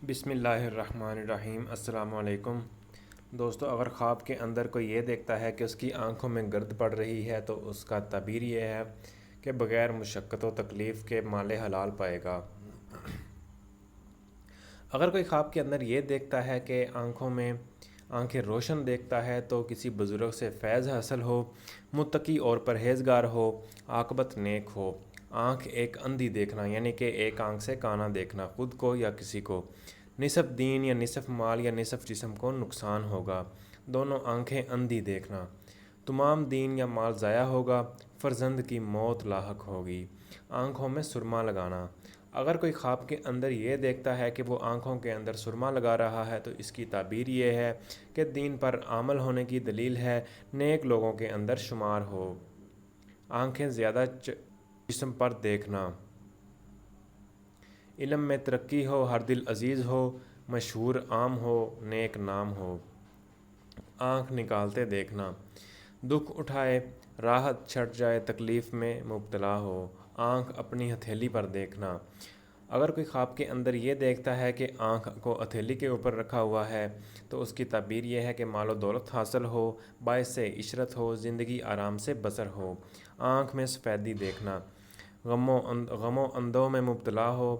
بسم اللہ الرحمن الرحیم۔ السلام علیکم دوستو، اگر خواب کے اندر کوئی یہ دیکھتا ہے کہ اس کی آنکھوں میں گرد پڑ رہی ہے تو اس کا تعبیر یہ ہے کہ بغیر مشقت و تکلیف کے مال حلال پائے گا۔ اگر کوئی خواب کے اندر یہ دیکھتا ہے کہ آنکھیں روشن دیکھتا ہے تو کسی بزرگ سے فیض حاصل ہو، متقی اور پرہیزگار ہو، عاقبت نیک ہو۔ آنکھ ایک اندھی دیکھنا یعنی کہ ایک آنکھ سے کانا دیکھنا، خود کو یا کسی کو، نصف دین یا نصف مال یا نصف جسم کو نقصان ہوگا۔ دونوں آنکھیں اندھی دیکھنا، تمام دین یا مال ضائع ہوگا، فرزند کی موت لاحق ہوگی۔ آنکھوں میں سرما لگانا، اگر کوئی خواب کے اندر یہ دیکھتا ہے کہ وہ آنکھوں کے اندر سرما لگا رہا ہے تو اس کی تعبیر یہ ہے کہ دین پر عمل ہونے کی دلیل ہے، نیک لوگوں کے اندر شمار ہو۔ آنکھیں زیادہ جسم پر دیکھنا، علم میں ترقی ہو، ہر دل عزیز ہو، مشہور عام ہو، نیک نام ہو۔ آنکھ نکالتے دیکھنا، دکھ اٹھائے، راحت چھٹ جائے، تکلیف میں مبتلا ہو۔ آنکھ اپنی ہتھیلی پر دیکھنا، اگر کوئی خواب کے اندر یہ دیکھتا ہے کہ آنکھ کو ہتھیلی کے اوپر رکھا ہوا ہے تو اس کی تعبیر یہ ہے کہ مال و دولت حاصل ہو، باعث عشرت ہو، زندگی آرام سے بسر ہو۔ آنکھ میں سفیدی دیکھنا، غم و اندوں میں مبتلا ہو،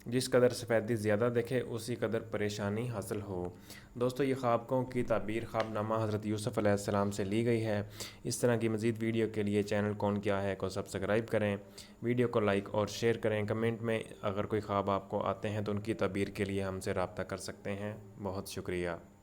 جس قدر سفیدی زیادہ دیکھے اسی قدر پریشانی حاصل ہو۔ دوستو، یہ خوابوں کی تعبیر خواب نامہ حضرت یوسف علیہ السلام سے لی گئی ہے۔ اس طرح کی مزید ویڈیو کے لیے چینل کون کیا ہے کو سبسکرائب کریں، ویڈیو کو لائک اور شیئر کریں۔ کمنٹ میں اگر کوئی خواب آپ کو آتے ہیں تو ان کی تعبیر کے لیے ہم سے رابطہ کر سکتے ہیں۔ بہت شکریہ۔